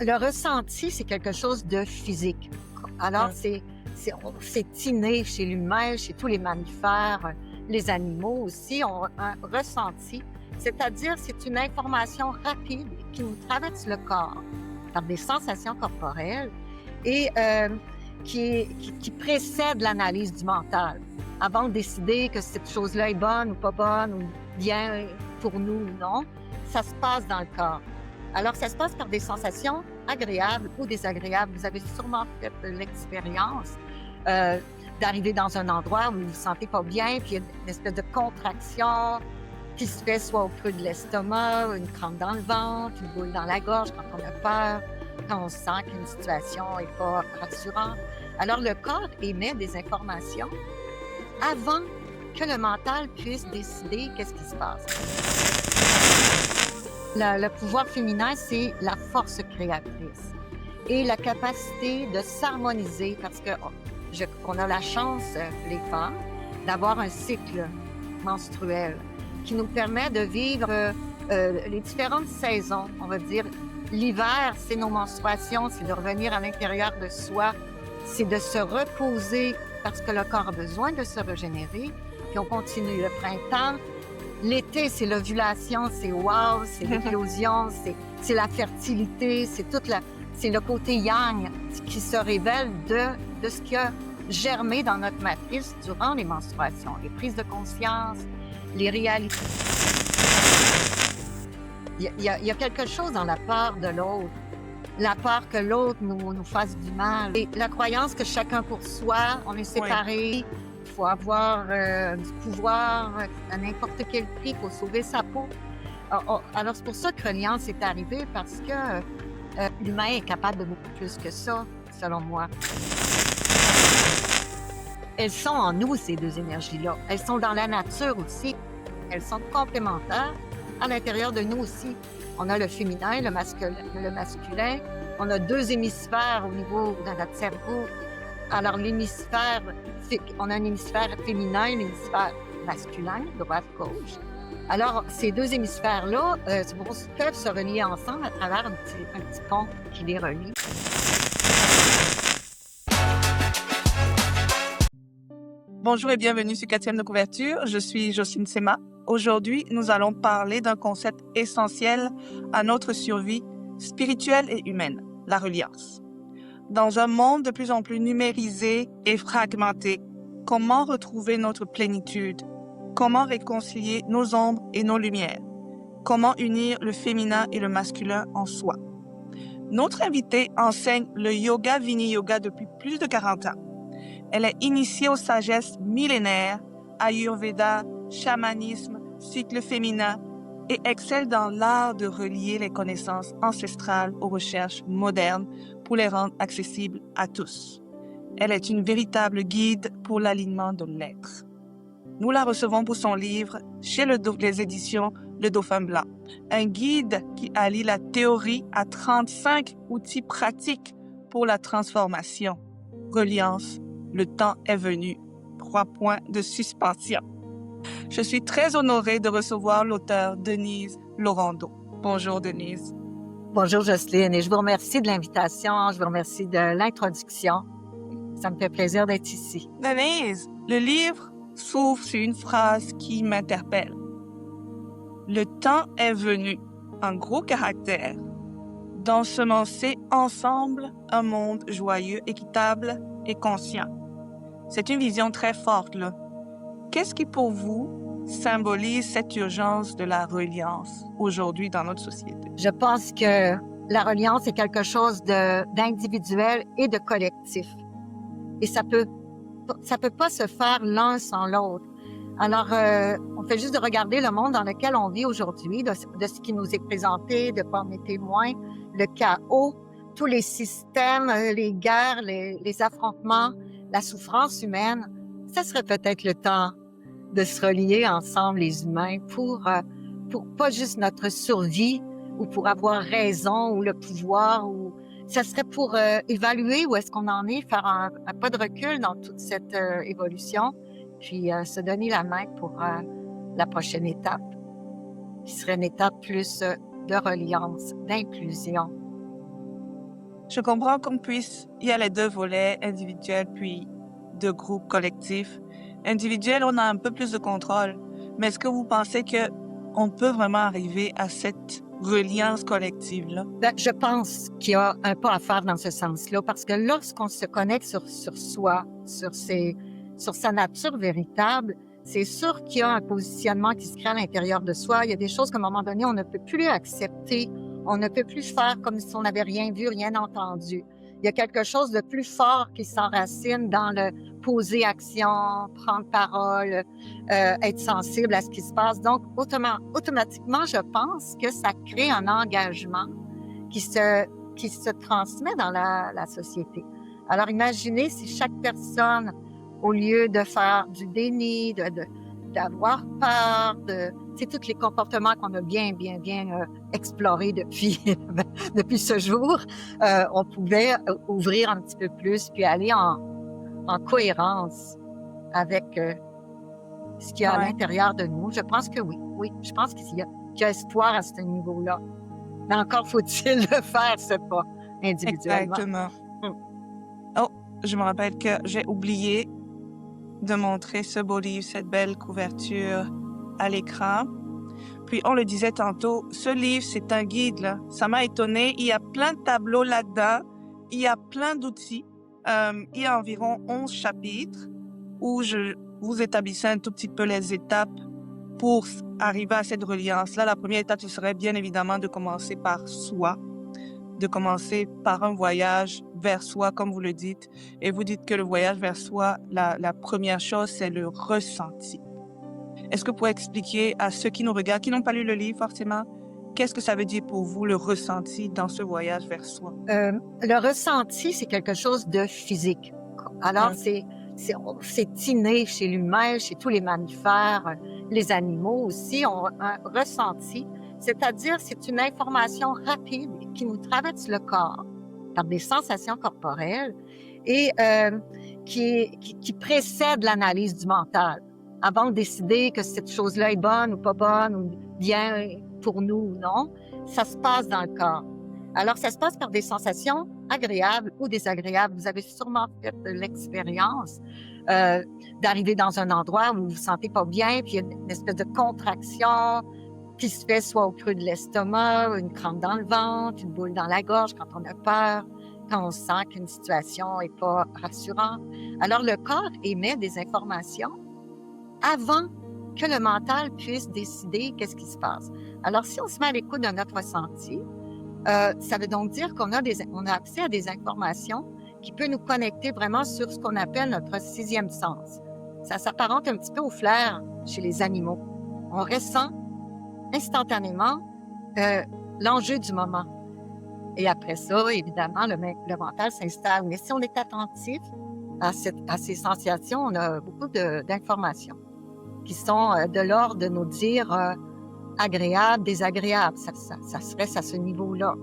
Le ressenti, c'est quelque chose de physique. Alors, Mmh. c'est inné chez l'humain, chez tous les mammifères, les animaux aussi ont un ressenti, c'est-à-dire c'est une information rapide qui nous traverse le corps par des sensations corporelles et qui précède l'analyse du mental. Avant de décider que cette chose-là est bonne ou pas bonne ou bien pour nous ou non, ça se passe dans le corps. Alors, ça se passe par des sensations agréables ou désagréables. Vous avez sûrement fait l'expérience euh, d'arriver dans un endroit où vous ne vous sentez pas bien, puis il y a une espèce de contraction qui se fait soit au creux de l'estomac, une crampe dans le ventre, une boule dans la gorge quand on a peur, quand on sent qu'une situation n'est pas rassurante. Alors, le corps émet des informations avant que le mental puisse décider qu'est-ce qui se passe. Le pouvoir féminin, c'est la force créatrice et la capacité de s'harmoniser parce qu'on a la chance, les femmes, d'avoir un cycle menstruel qui nous permet de vivre les différentes saisons. On va dire, l'hiver, c'est nos menstruations, c'est de revenir à l'intérieur de soi, c'est de se reposer parce que le corps a besoin de se régénérer, puis on continue. Le printemps, l'été, c'est l'ovulation, c'est wow, c'est l'éclosion, c'est la fertilité, c'est le côté yang qui se révèle de ce qui a germé dans notre matrice durant les menstruations, les prises de conscience, les réalités. Il y a quelque chose dans la peur de l'autre, la peur que l'autre nous fasse du mal. Et la croyance que chacun pour soi, on est séparés, il faut avoir du pouvoir à n'importe quel prix pour sauver sa peau. Alors, c'est pour ça que Reliance est arrivé, parce que l'humain est capable de beaucoup plus que ça, selon moi. Elles sont en nous, ces deux énergies-là. Elles sont dans la nature aussi. Elles sont complémentaires. À l'intérieur de nous aussi, on a le féminin, le masculin. On a deux hémisphères au niveau de notre cerveau. Alors, on a un hémisphère féminin, un hémisphère masculin, droite-gauche. Alors, ces deux hémisphères-là peuvent se relier ensemble à travers un petit pont qui les relie. Bonjour et bienvenue sur 4e de couverture. Je suis Jocelyne Sema. Aujourd'hui, nous allons parler d'un concept essentiel à notre survie spirituelle et humaine, la reliance. Dans un monde de plus en plus numérisé et fragmenté, comment retrouver notre plénitude? Comment réconcilier nos ombres et nos lumières? Comment unir le féminin et le masculin en soi? Notre invitée enseigne le yoga Vini Yoga depuis plus de 40 ans. Elle est initiée aux sagesses millénaires, Ayurveda, chamanisme, cycle féminin et excelle dans l'art de relier les connaissances ancestrales aux recherches modernes pour les rendre accessibles à tous. Elle est une véritable guide pour l'alignement de l'être. Nous la recevons pour son livre chez les éditions Le Dauphin Blanc, un guide qui allie la théorie à 35 outils pratiques pour la transformation. Reliance, le temps est venu. 3 points de suspension. Je suis très honorée de recevoir l'auteure Denise Laurando. Bonjour Denise. Bonjour Jocelyne, et je vous remercie de l'invitation, je vous remercie de l'introduction. Ça me fait plaisir d'être ici. Denise, le livre s'ouvre sur une phrase qui m'interpelle. Le temps est venu, en gros caractère, d'ensemencer ensemble un monde joyeux, équitable et conscient. C'est une vision très forte, là. Qu'est-ce qui, pour vous, symbolise cette urgence de la reliance aujourd'hui dans notre société? Je pense que la reliance est quelque chose d'individuel et de collectif. Et ça peut pas se faire l'un sans l'autre. Alors, on fait juste de regarder le monde dans lequel on vit aujourd'hui, de ce qui nous est présenté, de quoi on est témoin, le chaos, tous les systèmes, les guerres, les affrontements, la souffrance humaine. Ça serait peut-être le temps de se relier ensemble, les humains, pour pas juste notre survie ou pour avoir raison ou le pouvoir. Ça serait pour évaluer où est-ce qu'on en est, faire un pas de recul dans toute cette évolution, puis se donner la main pour la prochaine étape, qui serait une étape plus de reliance, d'inclusion. Je comprends il y a les deux volets, individuel puis de groupe collectif. Individuel, on a un peu plus de contrôle. Mais est-ce que vous pensez que on peut vraiment arriver à cette reliance collective-là? Ben, je pense qu'il y a un pas à faire dans ce sens-là, parce que lorsqu'on se connecte sur soi, sur sa nature véritable, c'est sûr qu'il y a un positionnement qui se crée à l'intérieur de soi. Il y a des choses qu'à un moment donné, on ne peut plus accepter. On ne peut plus faire comme si on n'avait rien vu, rien entendu. Il y a quelque chose de plus fort qui s'enracine dans le poser action, prendre parole, être sensible à ce qui se passe. Donc, automatiquement, je pense que ça crée un engagement qui se transmet dans la société. Alors, imaginez si chaque personne, au lieu de faire du déni, d'avoir peur, c'est tous les comportements qu'on a bien explorés depuis ce jour, on pouvait ouvrir un petit peu plus puis aller en cohérence avec ce qu'il y a à l'intérieur de nous. Je pense que oui, je pense qu'il y a espoir à ce niveau-là. Mais encore faut-il le faire, ce pas, individuellement. Exactement. Oh, je me rappelle que j'ai oublié de montrer ce beau livre, cette belle couverture à l'écran. Puis, on le disait tantôt, ce livre, c'est un guide, là. Ça m'a étonnée. Il y a plein de tableaux là-dedans. Il y a plein d'outils. Il y a environ 11 chapitres où vous établissez un tout petit peu les étapes pour arriver à cette reliance-là. La première étape, ce serait bien évidemment de commencer par soi, de commencer par un voyage vers soi, comme vous le dites. Et vous dites que le voyage vers soi, la première chose, c'est le ressenti. Est-ce que vous pouvez expliquer à ceux qui nous regardent, qui n'ont pas lu le livre forcément, qu'est-ce que ça veut dire pour vous, le ressenti dans ce voyage vers soi? Le ressenti, c'est quelque chose de physique. Alors, c'est inné chez l'humain, chez tous les mammifères, les animaux aussi ont un ressenti. C'est-à-dire, c'est une information rapide qui nous traverse le corps par des sensations corporelles et qui précède l'analyse du mental avant de décider que cette chose-là est bonne ou pas bonne ou bien pour nous ou non. Ça se passe dans le corps. Alors, ça se passe par des sensations agréables ou désagréables. Vous avez sûrement fait l'expérience d'arriver dans un endroit où vous vous sentez pas bien, puis il y a une espèce de contraction qui se fait soit au creux de l'estomac, une crampe dans le ventre, une boule dans la gorge quand on a peur, quand on sent qu'une situation est pas rassurante. Alors, le corps émet des informations avant que le mental puisse décider qu'est-ce qui se passe. Alors, si on se met à l'écoute de notre ressenti, ça veut donc dire qu'on a accès à des informations qui peuvent nous connecter vraiment sur ce qu'on appelle notre sixième sens. Ça s'apparente un petit peu au flair chez les animaux. On ressent instantanément l'enjeu du moment. Et après ça, évidemment, le mental s'installe. Mais si on est attentif à ces sensations, on a beaucoup d'informations qui sont de l'ordre de nous dire agréable, désagréable. Ça se reste à ce niveau-là.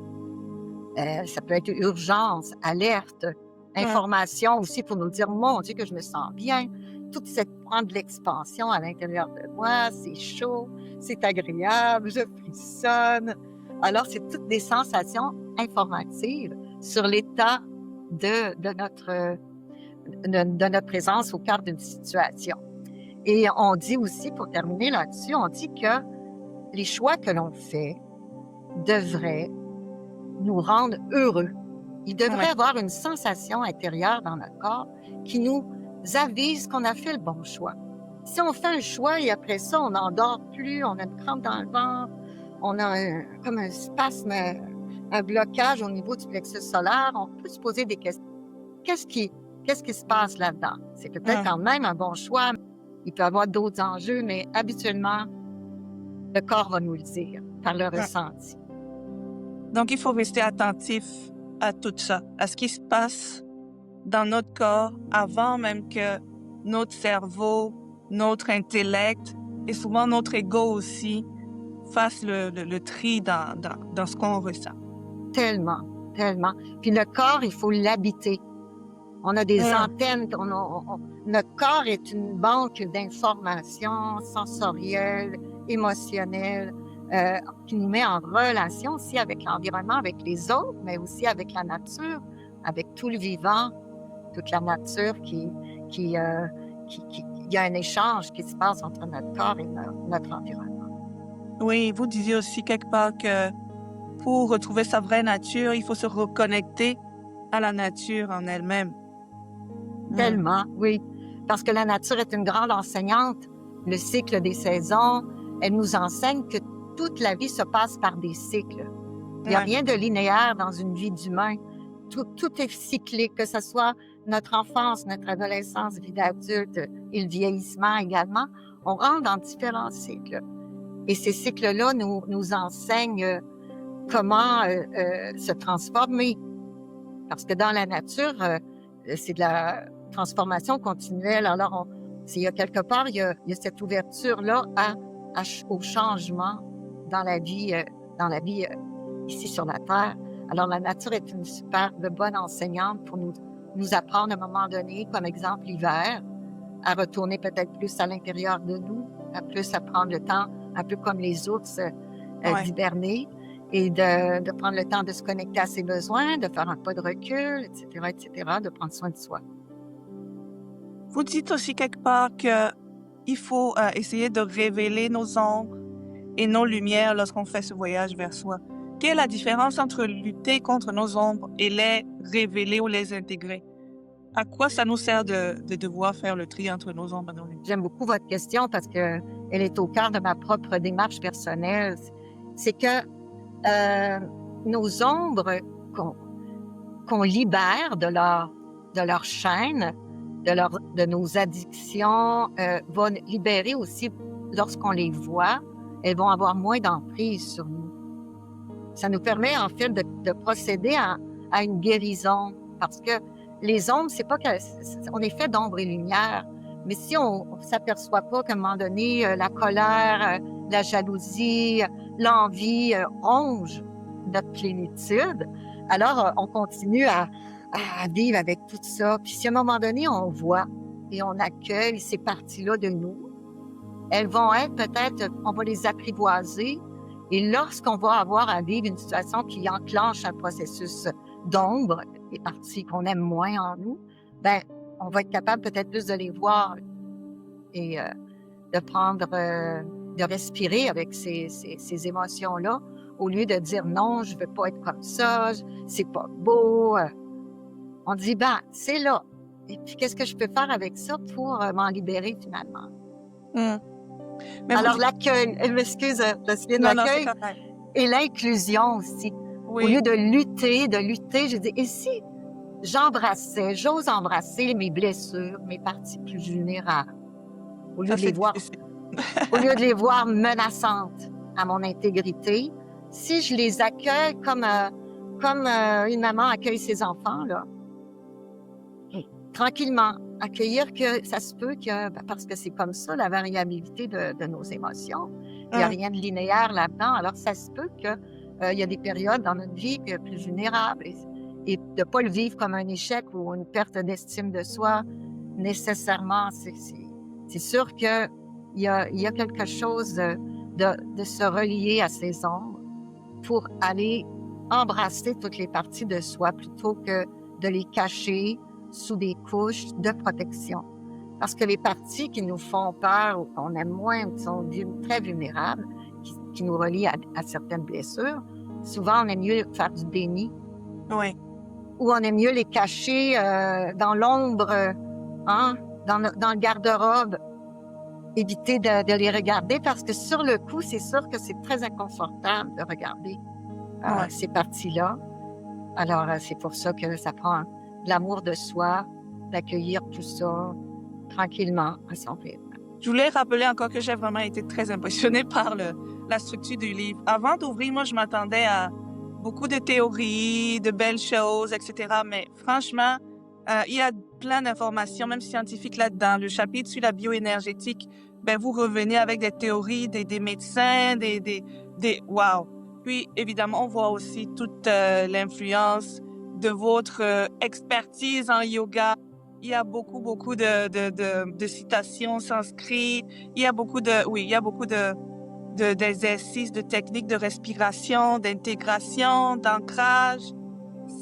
Ça peut être urgence, alerte, information aussi pour nous dire, mon Dieu, que je me sens bien. Toute cette prendre de l'expansion à l'intérieur de moi, c'est chaud, c'est agréable, je frissonne. Alors, c'est toutes des sensations informatives sur l'état de notre présence au cœur d'une situation. Et on dit aussi, pour terminer là-dessus, on dit que les choix que l'on fait devraient nous rendre heureux. Il devrait avoir une sensation intérieure dans notre corps qui nous avise qu'on a fait le bon choix. Si on fait un choix et après ça, on n'en dort plus, on a une crampe dans le ventre, on a comme un spasme, un blocage au niveau du plexus solaire, on peut se poser des questions. Qu'est-ce qui se passe là-dedans? C'est peut-être quand même un bon choix. Il peut y avoir d'autres enjeux, mais habituellement, le corps va nous le dire par le ressenti. Donc, il faut rester attentif à tout ça, à ce qui se passe dans notre corps avant même que notre cerveau, notre intellect et souvent notre ego aussi fasse le tri dans ce qu'on ressent. Tellement. Puis le corps, il faut l'habiter. On a des antennes, notre corps est une banque d'informations sensorielles, émotionnelles, qui nous met en relation aussi avec l'environnement, avec les autres, mais aussi avec la nature, avec tout le vivant, toute la nature il y a un échange qui se passe entre notre corps et notre environnement. Oui, vous disiez aussi quelque part que pour retrouver sa vraie nature, il faut se reconnecter à la nature en elle-même. Tellement, oui. Parce que la nature est une grande enseignante. Le cycle des saisons, elle nous enseigne que toute la vie se passe par des cycles. Il n'y a rien de linéaire dans une vie d'humain. Tout est cyclique, que ce soit notre enfance, notre adolescence, vie d'adulte et le vieillissement également. On rentre dans différents cycles. Et ces cycles-là nous enseignent comment se transformer. Parce que dans la nature, c'est de la transformation continuelle. Alors, il y a quelque part, il y a cette ouverture-là au changement dans la vie ici sur la Terre. Alors, la nature est une super bonne enseignante pour nous apprendre à un moment donné, comme exemple l'hiver, à retourner peut-être plus à l'intérieur de nous, à prendre le temps, un peu comme les ours, d'hiberner et de prendre le temps de se connecter à ses besoins, de faire un pas de recul, etc., de prendre soin de soi. Vous dites aussi quelque part qu'il faut essayer de révéler nos ombres et nos lumières lorsqu'on fait ce voyage vers soi. Quelle est la différence entre lutter contre nos ombres et les révéler ou les intégrer? À quoi ça nous sert de devoir faire le tri entre nos ombres et nos lumières? J'aime beaucoup votre question parce qu'elle est au cœur de ma propre démarche personnelle. C'est que nos ombres qu'on libère de leur chaîne, de nos addictions, vont libérer aussi, lorsqu'on les voit, elles vont avoir moins d'emprise sur nous. Ça nous permet en fait de procéder à une guérison parce que les ombres, c'est pas on est fait d'ombre et lumière, mais si on s'aperçoit pas qu'à un moment donné, la colère, la jalousie, l'envie rongent notre plénitude, alors on continue à vivre avec tout ça. Puis si à un moment donné, on voit et on accueille ces parties-là de nous, elles vont être peut-être, on va les apprivoiser. Et lorsqu'on va avoir à vivre une situation qui enclenche un processus d'ombre, des parties qu'on aime moins en nous, ben, on va être capable peut-être plus de les voir et de respirer avec ces émotions-là, au lieu de dire non, je veux pas être comme ça, c'est pas beau. On dit, ben, c'est là. Et puis, qu'est-ce que je peux faire avec ça pour m'en libérer finalement? Alors, l'accueil, m'excuse, l'accueil et l'inclusion aussi. Oui. Au lieu de lutter, je dis, et si j'ose embrasser mes blessures, mes parties plus vulnérables, au lieu de les voir menaçantes à mon intégrité, si je les accueille comme une maman accueille ses enfants, là, tranquillement, accueillir que ça se peut que, parce que c'est comme ça, la variabilité de nos émotions, il n'y a rien de linéaire là-dedans, alors ça se peut qu'il y a des périodes dans notre vie plus vulnérables et de ne pas le vivre comme un échec ou une perte d'estime de soi, nécessairement. C'est sûr qu'il y a quelque chose de se relier à ces ombres pour aller embrasser toutes les parties de soi plutôt que de les cacher sous des couches de protection. Parce que les parties qui nous font peur ou qu'on aime moins ou qui sont très vulnérables, qui nous relient à certaines blessures, souvent on aime mieux faire du déni. Oui. Ou on aime mieux les cacher dans l'ombre, dans le garde-robe. Éviter de les regarder parce que sur le coup, c'est sûr que c'est très inconfortable de regarder ces parties-là. Alors, c'est pour ça que ça prend de l'amour de soi, d'accueillir tout ça tranquillement à son rythme. Je voulais rappeler encore que j'ai vraiment été très impressionnée par la structure du livre. Avant d'ouvrir, moi, je m'attendais à beaucoup de théories, de belles choses, etc. Mais franchement, il y a plein d'informations, même scientifiques là-dedans. Le chapitre sur la bioénergétique, vous revenez avec des théories des médecins, wow. Puis, évidemment, on voit aussi toute l'influence de votre expertise en yoga. Il y a beaucoup de citations sanscrites. Il y a beaucoup de d'exercices, de techniques de respiration, d'intégration, d'ancrage.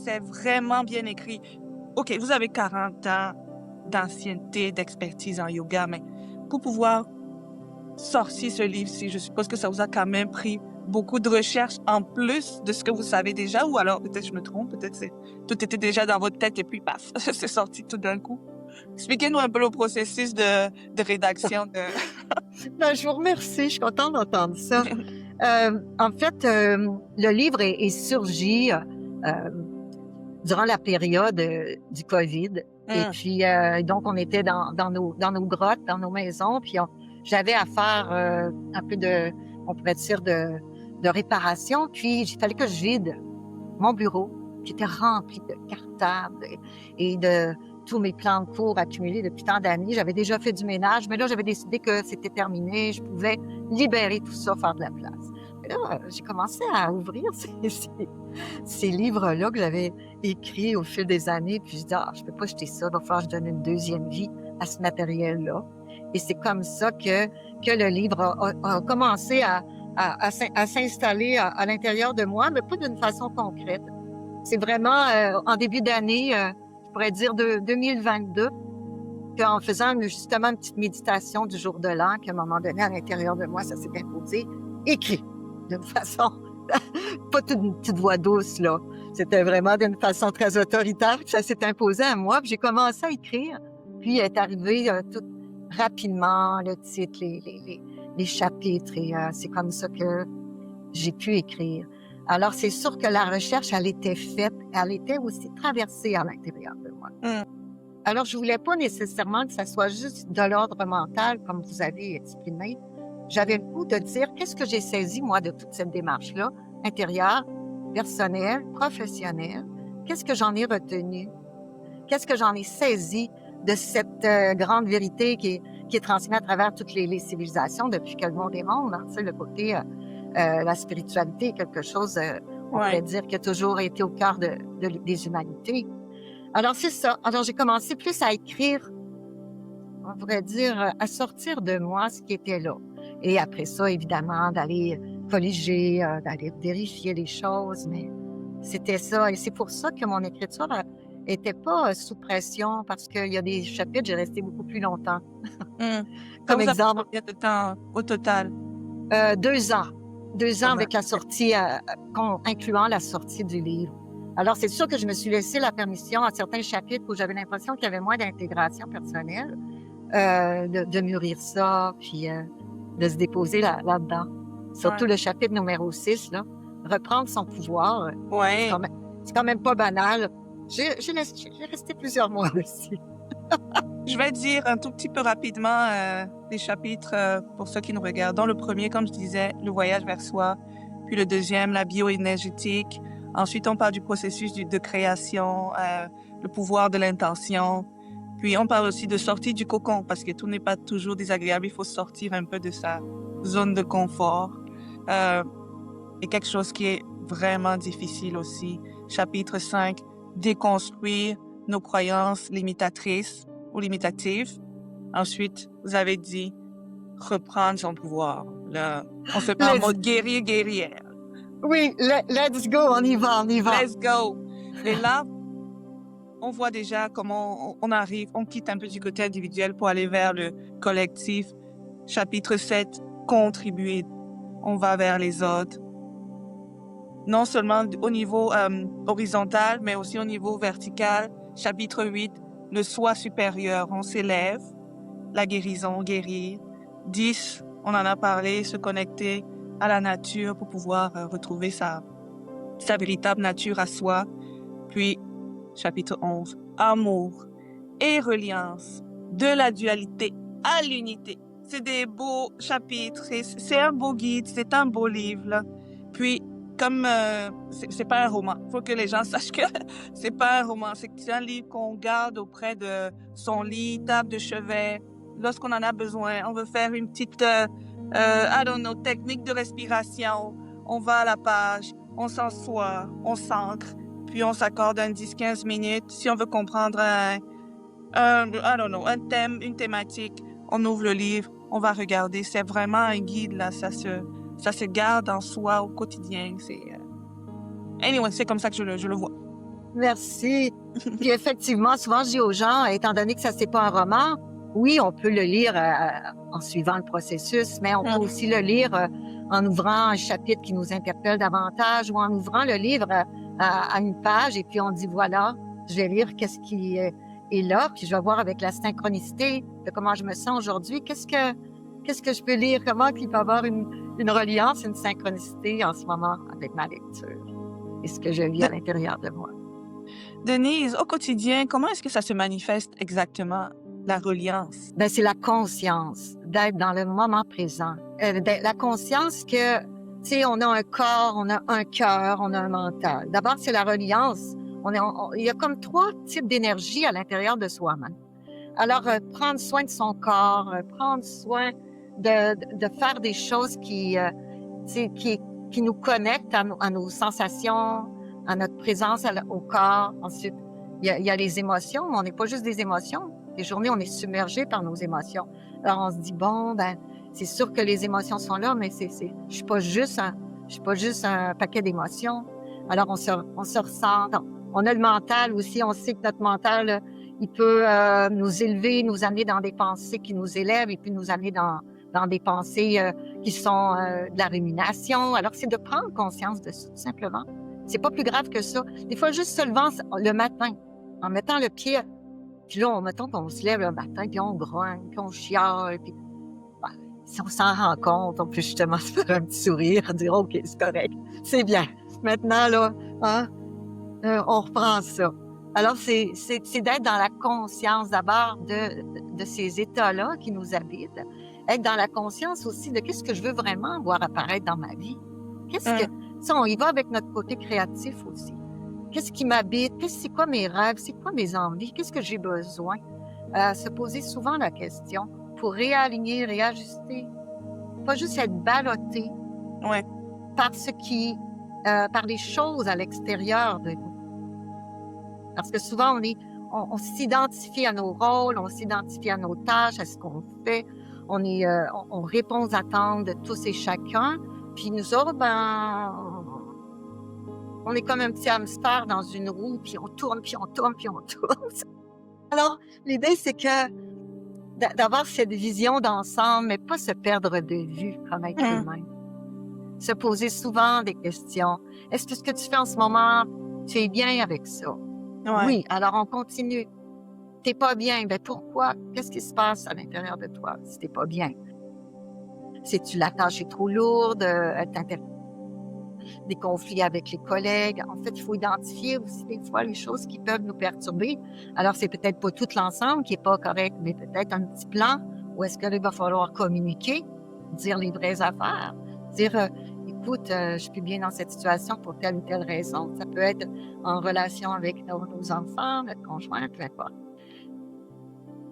C'est vraiment bien écrit. OK, vous avez 40 ans d'ancienneté, d'expertise en yoga, mais pour pouvoir sortir ce livre-ci, je suppose que ça vous a quand même pris beaucoup de recherches en plus de ce que vous savez déjà, ou alors peut-être je me trompe, peut-être tout était déjà dans votre tête et puis paf, c'est sorti tout d'un coup. Expliquez-nous un peu le processus de rédaction de... Ben, je vous remercie, je suis contente d'entendre ça. En fait, le livre est surgi durant la période du COVID. Et puis, donc, on était dans nos grottes, dans nos maisons, puis j'avais à faire un peu on pourrait dire, de réparation. Puis, il fallait que je vide mon bureau, qui était rempli de cartables et de tous mes plans de cours accumulés depuis tant d'années. J'avais déjà fait du ménage, mais là, j'avais décidé que c'était terminé. Je pouvais libérer tout ça, faire de la place. Et là, j'ai commencé à ouvrir ces livres-là que j'avais écrits au fil des années. Puis je dis, je ne peux pas jeter ça. Il va falloir que je donne une deuxième vie à ce matériel-là. Et c'est comme ça que le livre a commencé à s'installer à l'intérieur de moi, mais pas d'une façon concrète. C'est vraiment en début d'année, je pourrais dire 2022, qu'en faisant justement une petite méditation du jour de l'an, qu'à un moment donné, à l'intérieur de moi, ça s'est imposé, écrit d'une façon, pas toute une petite voix douce, là. C'était vraiment d'une façon très autoritaire que ça s'est imposé à moi. Puis j'ai commencé à écrire, puis est arrivé tout rapidement le titre, les chapitres, et c'est comme ça que j'ai pu écrire. Alors, c'est sûr que la recherche, elle était faite, elle était aussi traversée à l'intérieur de moi. Alors, je voulais pas nécessairement que ça soit juste de l'ordre mental, comme vous avez exprimé. J'avais le goût de dire qu'est-ce que j'ai saisi, moi, de toute cette démarche-là, intérieure, personnelle, professionnelle. Qu'est-ce que j'en ai retenu? Qu'est-ce que j'en ai saisi de cette grande vérité qui est transmise à travers toutes les civilisations depuis que le monde est monde, hein? Tu sais, le côté... la spiritualité est quelque chose, on pourrait dire, qui a toujours été au cœur des humanités. Alors, c'est ça. Alors, j'ai commencé plus à écrire, on pourrait dire, à sortir de moi ce qui était là. Et après ça, évidemment, d'aller colliger, d'aller vérifier les choses, mais c'était ça. Et c'est pour ça que mon écriture était pas sous pression, parce qu'il y a des chapitres, j'ai resté beaucoup plus longtemps. Comme exemple... Combien de temps au total? 2 ans. 2 ans avec la sortie, incluant la sortie du livre. Alors, c'est sûr que je me suis laissé la permission à certains chapitres où j'avais l'impression qu'il y avait moins d'intégration personnelle, de mûrir ça, puis de se déposer là-dedans. Surtout le chapitre numéro 6, là, reprendre son pouvoir. C'est quand même pas banal. J'ai resté plusieurs mois aussi. Je vais dire un tout petit peu rapidement les chapitres pour ceux qui nous regardent. Dans le premier, comme je disais, le voyage vers soi. Puis le deuxième, la bioénergétique. Ensuite, on parle du processus de création, le pouvoir de l'intention. Puis on parle aussi de sortie du cocon, parce que tout n'est pas toujours désagréable. Il faut sortir un peu de sa zone de confort. Et quelque chose qui est vraiment difficile aussi. Chapitre 5, déconstruire nos croyances limitatrices ou limitative. Ensuite, vous avez dit reprendre son pouvoir. Là, on se met en mode guerrière. Oui, let's go, on y va. Let's go. Et là, on voit déjà comment on arrive, on quitte un peu du côté individuel pour aller vers le collectif. Chapitre 7, contribuer. On va vers les autres. Non seulement au niveau horizontal, mais aussi au niveau vertical. Chapitre 8, le soi supérieur, on s'élève, la guérison, guérir. 10, on en a parlé, se connecter à la nature pour pouvoir retrouver sa véritable nature à soi. Puis, chapitre 11, amour et reliance, de la dualité à l'unité. C'est des beaux chapitres, c'est un beau guide, c'est un beau livre, là. Puis, comme c'est pas un roman, faut que les gens sachent que c'est pas un roman, c'est un livre qu'on garde auprès de son lit, table de chevet, lorsqu'on en a besoin. On veut faire une petite, technique de respiration. On va à la page, on s'assoit, on s'ancre, puis on s'accorde 10-15 minutes. Si on veut comprendre un thème, une thématique, on ouvre le livre, on va regarder. C'est vraiment un guide, là, ça se ça se garde en soi au quotidien. Anyway, c'est comme ça que je le vois. Merci. Puis effectivement, souvent, je dis aux gens, étant donné que ça, c'est pas un roman, oui, on peut le lire en suivant le processus, mais on peut aussi le lire en ouvrant un chapitre qui nous interpelle davantage ou en ouvrant le livre à une page et puis on dit, voilà, je vais lire qu'est-ce qui est là, puis je vais voir avec la synchronicité de comment je me sens aujourd'hui, qu'est-ce que je peux lire, comment il peut y avoir une reliance, une synchronicité en ce moment avec ma lecture et ce que je vis à l'intérieur de moi. Denise, au quotidien, comment est-ce que ça se manifeste exactement, la reliance? Ben, c'est la conscience d'être dans le moment présent. La conscience que, tu sais, on a un corps, on a un cœur, on a un mental. D'abord, c'est la reliance. Il y a comme 3 types d'énergie à l'intérieur de soi-même. Alors, prendre soin de son corps, prendre soin de faire des choses qui nous connectent à nos sensations, à notre présence au corps. Ensuite, il y a les émotions, mais on n'est pas juste des émotions. Les journées, on est submergé par nos émotions. Alors, on se dit, bon, ben, c'est sûr que les émotions sont là, mais je suis pas juste un paquet d'émotions. Alors, on se ressent. On a le mental aussi. On sait que notre mental, il peut nous élever, nous amener dans des pensées qui nous élèvent et puis nous amener dans des pensées qui sont de la rumination. Alors, c'est de prendre conscience de ça, tout simplement. C'est pas plus grave que ça. Des fois, juste se levant le matin, en mettant le pied, puis là, mettons qu'on se lève le matin, puis on grogne, puis on chiale, puis si on s'en rend compte, on peut justement se faire un petit sourire, dire « OK, c'est correct, c'est bien. Maintenant, là, on reprend ça. » Alors, c'est d'être dans la conscience d'abord de ces états-là qui nous habitent, être dans la conscience aussi de qu'est-ce que je veux vraiment voir apparaître dans ma vie. Ça, on y va avec notre côté créatif aussi. Qu'est-ce qui m'habite? C'est quoi mes rêves? C'est quoi mes envies? Qu'est-ce que j'ai besoin? Se poser souvent la question pour réaligner, réajuster. Pas juste être ballotté par par les choses à l'extérieur de nous. Parce que souvent, on s'identifie à nos rôles, on s'identifie à nos tâches, à ce qu'on fait. On répond aux attentes de tous et chacun. Puis nous autres, on est comme un petit hamster dans une roue, puis on tourne, puis on tourne, puis on tourne. Alors, l'idée, c'est que d'avoir cette vision d'ensemble, mais pas se perdre de vue comme être humain. Se poser souvent des questions. Est-ce que ce que tu fais en ce moment, tu es bien avec ça? Ouais. Oui, alors on continue. T'es pas bien, ben pourquoi? Qu'est-ce qui se passe à l'intérieur de toi si t'es pas bien? Si la tâche est trop lourde, des conflits avec les collègues. En fait, il faut identifier aussi des fois les choses qui peuvent nous perturber. Alors, c'est peut-être pas tout l'ensemble qui est pas correct, mais peut-être un petit plan où est-ce qu'il va falloir communiquer, dire les vraies affaires, dire écoute, je suis bien dans cette situation pour telle ou telle raison. Ça peut être en relation avec nos enfants, notre conjoint, peu importe.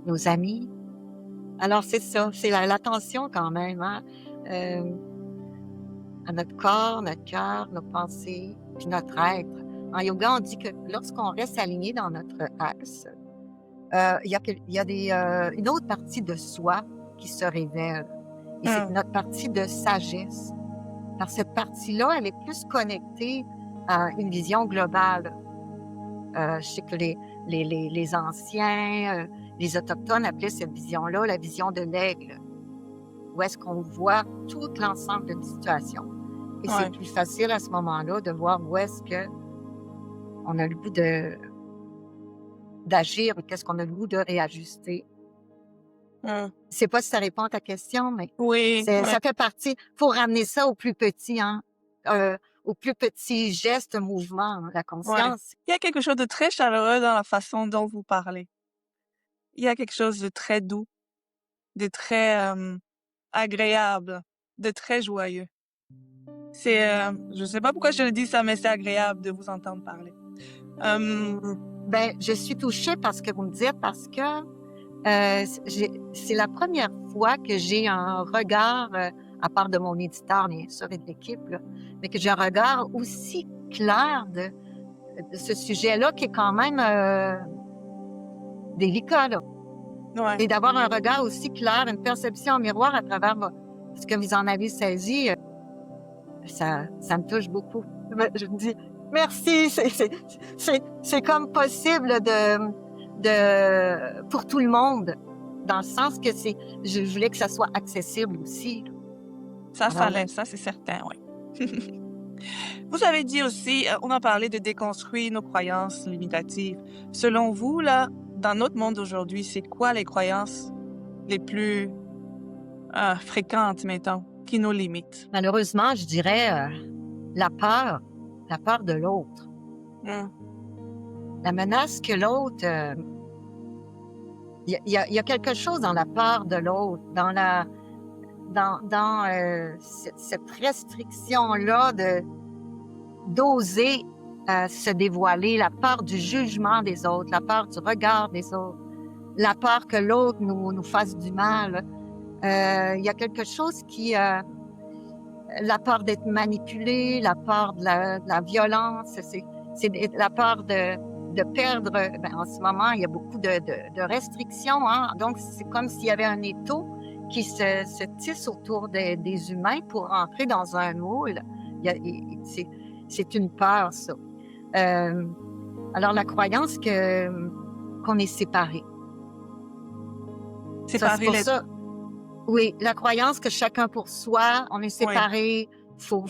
Nos amis. Alors, c'est ça, c'est l'attention quand même, hein? À notre corps, notre cœur, nos pensées, puis notre être. En yoga, on dit que lorsqu'on reste aligné dans notre axe, il y a une autre partie de soi qui se révèle. Et c'est notre partie de sagesse. Parce que cette partie-là, elle est plus connectée à une vision globale. Je sais que les anciens, les Autochtones appelaient cette vision-là la vision de l'aigle, où est-ce qu'on voit tout l'ensemble d'une situation. Et c'est plus facile à ce moment-là de voir où est-ce qu'on a le goût d'agir ou qu'est-ce qu'on a le goût de réajuster. Je sais pas si ça répond à ta question, mais ça fait partie. Il faut ramener ça au plus petit, au plus petit geste, mouvement, la conscience. Il y a quelque chose de très chaleureux dans la façon dont vous parlez. Il y a quelque chose de très doux, de très agréable, de très joyeux. Je sais pas pourquoi je le dis ça, mais c'est agréable de vous entendre parler. Je suis touchée parce que vous me dites, parce que c'est la première fois que j'ai un regard, à part de mon éditeur, bien sûr, et de l'équipe, mais que j'ai un regard aussi clair de ce sujet-là qui est quand même délicat, là. Et d'avoir un regard aussi clair, une perception en miroir à travers ce que vous en avez saisi. ça me touche beaucoup. Je me dis, merci, c'est comme possible pour tout le monde, dans le sens que je voulais que ça soit accessible aussi. Ça fallait, ça c'est certain, oui. Vous avez dit aussi, on a parlé de déconstruire nos croyances limitatives. Selon vous, là, dans notre monde aujourd'hui, c'est quoi les croyances les plus fréquentes, mettons, qui nous limitent? Malheureusement, je dirais la peur de l'autre. La menace que l'autre... Il y a quelque chose dans la peur de l'autre, dans cette restriction-là d'oser se dévoiler, la peur du jugement des autres, la peur du regard des autres, la peur que l'autre nous fasse du mal. Il y a quelque chose la peur d'être manipulé, la peur de la violence, c'est la peur de perdre. En ce moment, il y a beaucoup de restrictions, hein? Donc, c'est comme s'il y avait un étau qui se tisse autour des humains pour entrer dans un moule. C'est une peur, ça. Alors, la croyance qu'on est séparés. Séparés, oui, la croyance que chacun pour soi, on est séparés, faut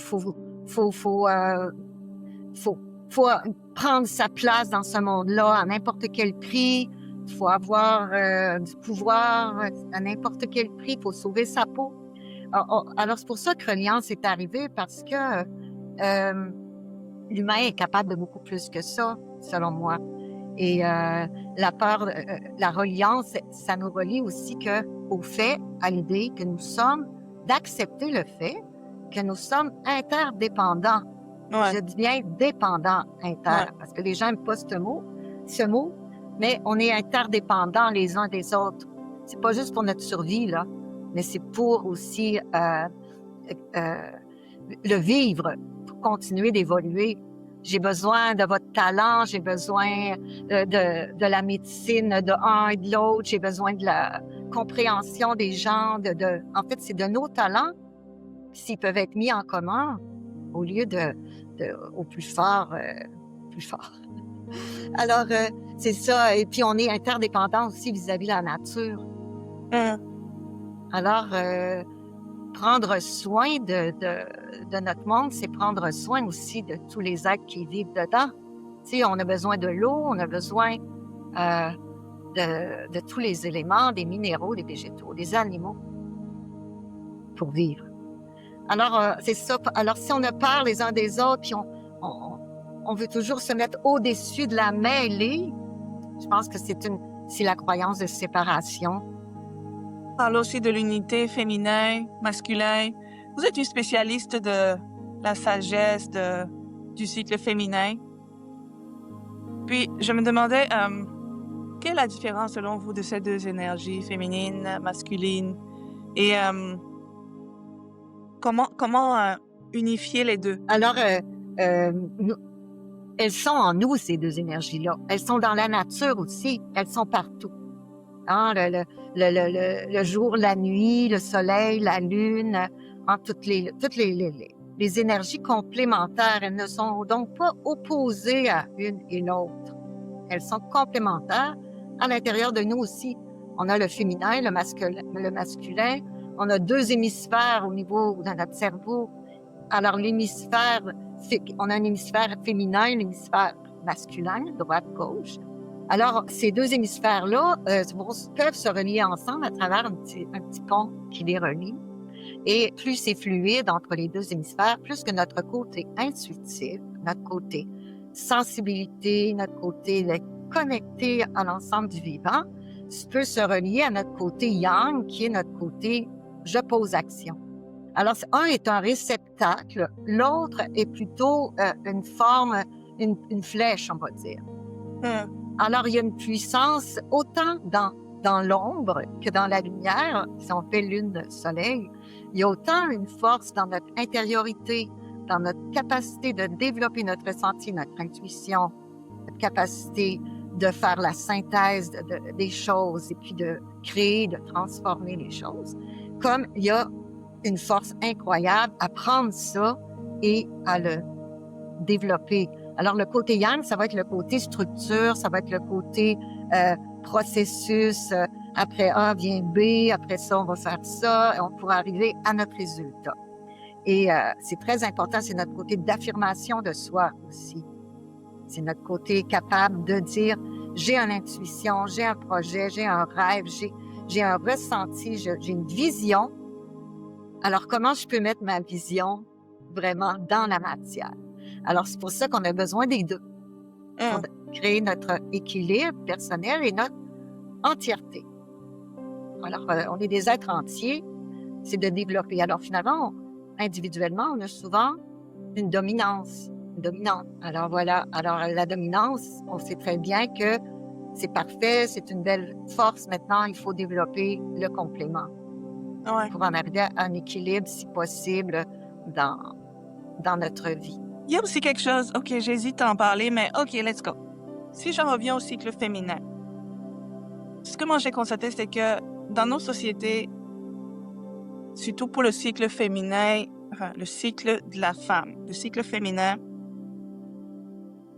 prendre sa place dans ce monde-là à n'importe quel prix. Il faut avoir du pouvoir à n'importe quel prix. Il faut sauver sa peau. Alors, c'est pour ça que Reliance est arrivé, parce que l'humain est capable de beaucoup plus que ça, selon moi. Et la peur, la reliance, ça nous relie aussi au fait, à l'idée que nous sommes, d'accepter le fait que nous sommes interdépendants. Ouais. Je dis bien dépendants, parce que les gens n'aiment pas ce mot, mais on est interdépendants les uns des autres. C'est pas juste pour notre survie, là, mais c'est pour aussi le vivre, pour continuer d'évoluer. J'ai besoin de votre talent, j'ai besoin de la médecine de un et de l'autre, j'ai besoin de la compréhension des gens. En fait, c'est de nos talents, s'ils peuvent être mis en commun, au lieu au plus fort. Alors, c'est ça. Et puis, on est interdépendants aussi vis-à-vis de la nature. Alors, prendre soin de notre monde, c'est prendre soin aussi de tous les êtres qui vivent dedans. Tu sais, on a besoin de l'eau, on a besoin de tous les éléments, des minéraux, des végétaux, des animaux, pour vivre. Alors, c'est ça. Alors, si on a peur les uns des autres, puis on veut toujours se mettre au-dessus de la mêlée, je pense que c'est la croyance de séparation. On parle aussi de l'unité féminin, masculin. Vous êtes une spécialiste de la sagesse, du cycle féminin. Puis, je me demandais, quelle est la différence selon vous de ces deux énergies, féminine, masculine, et comment unifier les deux? Alors, elles sont en nous, ces deux énergies-là. Elles sont dans la nature aussi. Elles sont partout. Hein, le jour, la nuit, le soleil, la lune, hein, toutes les énergies complémentaires. Elles ne sont donc pas opposées à une et l'autre. Elles sont complémentaires. À l'intérieur de nous aussi, on a le féminin, le masculin. On a deux hémisphères au niveau de notre cerveau. Alors, on a un hémisphère féminin, un hémisphère masculin, droite-gauche. Alors, ces deux hémisphères-là peuvent se relier ensemble à travers un petit pont qui les relie. Et plus c'est fluide entre les deux hémisphères, plus que notre côté intuitif, notre côté sensibilité, notre côté connecté à l'ensemble du vivant, peut se relier à notre côté yang, qui est notre côté je pose action. Alors, un est un réceptacle, l'autre est plutôt une forme, une flèche, on va dire. Alors, il y a une puissance autant dans l'ombre que dans la lumière, si on fait lune, soleil. Il y a autant une force dans notre intériorité, dans notre capacité de développer notre ressenti, notre intuition, notre capacité de faire la synthèse des choses et puis de créer, de transformer les choses. Comme il y a une force incroyable à prendre ça et à le développer. Alors, le côté yang, ça va être le côté structure, ça va être le côté processus. Après A vient B, après ça, on va faire ça, et on pourra arriver à notre résultat. Et c'est très important, c'est notre côté d'affirmation de soi aussi. C'est notre côté capable de dire, j'ai une intuition, j'ai un projet, j'ai un rêve, j'ai un ressenti, j'ai une vision. Alors, comment je peux mettre ma vision vraiment dans la matière? Alors, c'est pour ça qu'on a besoin des deux pour créer notre équilibre personnel et notre entièreté. Alors, on est des êtres entiers, c'est de développer. Alors, finalement, individuellement, on a souvent une dominance. Alors, voilà. Alors, la dominance, on sait très bien que c'est parfait, c'est une belle force. Maintenant, il faut développer le complément pour en arriver à un équilibre, si possible, dans notre vie. Il y a aussi quelque chose, OK, j'hésite à en parler, mais OK, let's go. Si j'en reviens au cycle féminin, ce que moi j'ai constaté, c'est que dans nos sociétés, surtout pour le cycle féminin, enfin, le cycle de la femme, le cycle féminin,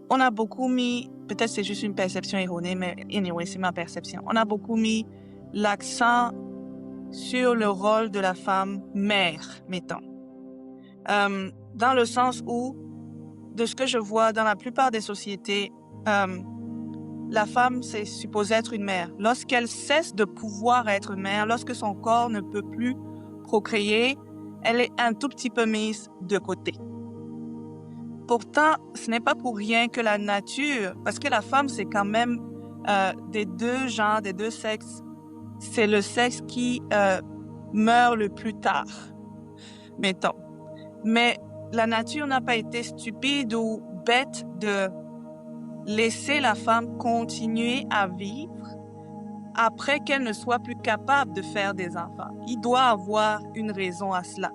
on a beaucoup mis, peut-être c'est juste une perception erronée, mais anyway, c'est ma perception. On a beaucoup mis l'accent sur le rôle de la femme mère, mettons. Dans le sens où, de ce que je vois dans la plupart des sociétés, la femme, c'est supposé être une mère. Lorsqu'elle cesse de pouvoir être mère, lorsque son corps ne peut plus procréer, elle est un tout petit peu mise de côté. Pourtant, ce n'est pas pour rien que la nature, parce que la femme, c'est quand même des deux genres, des deux sexes, c'est le sexe qui meurt le plus tard, mettons. Mais la nature n'a pas été stupide ou bête de laisser la femme continuer à vivre après qu'elle ne soit plus capable de faire des enfants. Il doit avoir une raison à cela.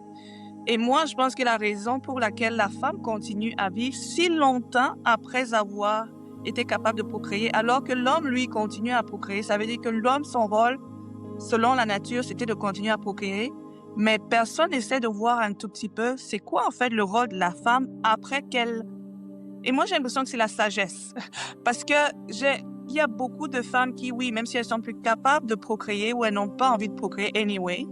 Et moi, je pense que la raison pour laquelle la femme continue à vivre si longtemps après avoir été capable de procréer, alors que l'homme, lui, continue à procréer, ça veut dire que l'homme, son rôle, selon la nature, c'était de continuer à procréer, mais personne n'essaie de voir un tout petit peu c'est quoi en fait le rôle de la femme après qu'elle... Et moi, j'ai l'impression que c'est la sagesse. Parce que il y a beaucoup de femmes qui, oui, même si elles sont plus capables de procréer ou elles n'ont pas envie de procréer anyway,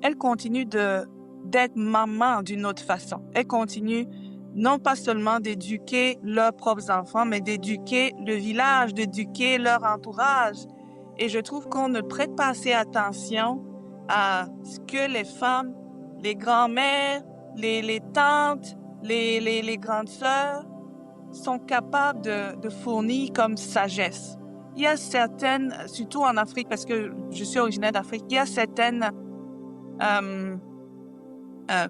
elles continuent d'être maman d'une autre façon. Elles continuent non pas seulement d'éduquer leurs propres enfants, mais d'éduquer le village, d'éduquer leur entourage. Et je trouve qu'on ne prête pas assez attention à ce que les femmes, les grands-mères, les tantes, les grandes sœurs sont capables de fournir comme sagesse. Il y a certaines, surtout en Afrique, parce que je suis originaire d'Afrique, il y a certaines,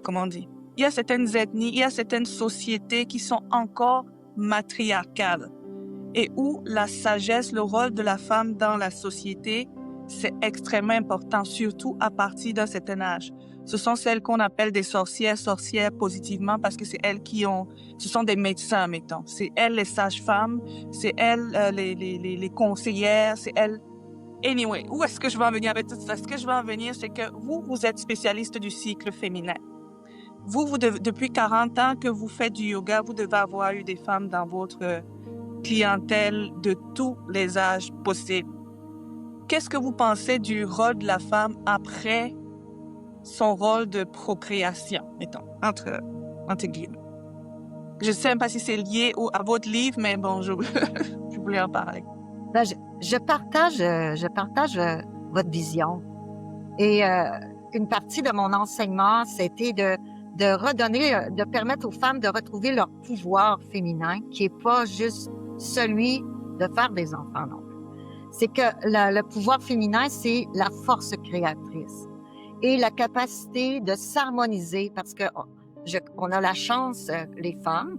comment on dit? Il y a certaines ethnies, il y a certaines sociétés qui sont encore matriarcales et où la sagesse, le rôle de la femme dans la société, c'est extrêmement important, surtout à partir d'un certain âge. Ce sont celles qu'on appelle des sorcières positivement parce que c'est elles qui ont, ce sont des médecins, mettons. C'est elles les sages-femmes, c'est elles les conseillères, c'est elles. Anyway, où est-ce que je vais en venir avec tout ça? Ce que je vais en venir, c'est que vous êtes spécialiste du cycle féminin. Depuis 40 ans que vous faites du yoga, vous devez avoir eu des femmes dans votre clientèle de tous les âges possibles. Qu'est-ce que vous pensez du rôle de la femme après son rôle de procréation, mettons, entre guillemets? Je ne sais même pas si c'est lié à votre livre, mais bon, je voulais en parler. Ben, je partage votre vision. Et une partie de mon enseignement, c'était de redonner, de permettre aux femmes de retrouver leur pouvoir féminin, qui est pas juste celui de faire des enfants, non. C'est que le pouvoir féminin, c'est la force créatrice et la capacité de s'harmoniser, parce que on a la chance, les femmes,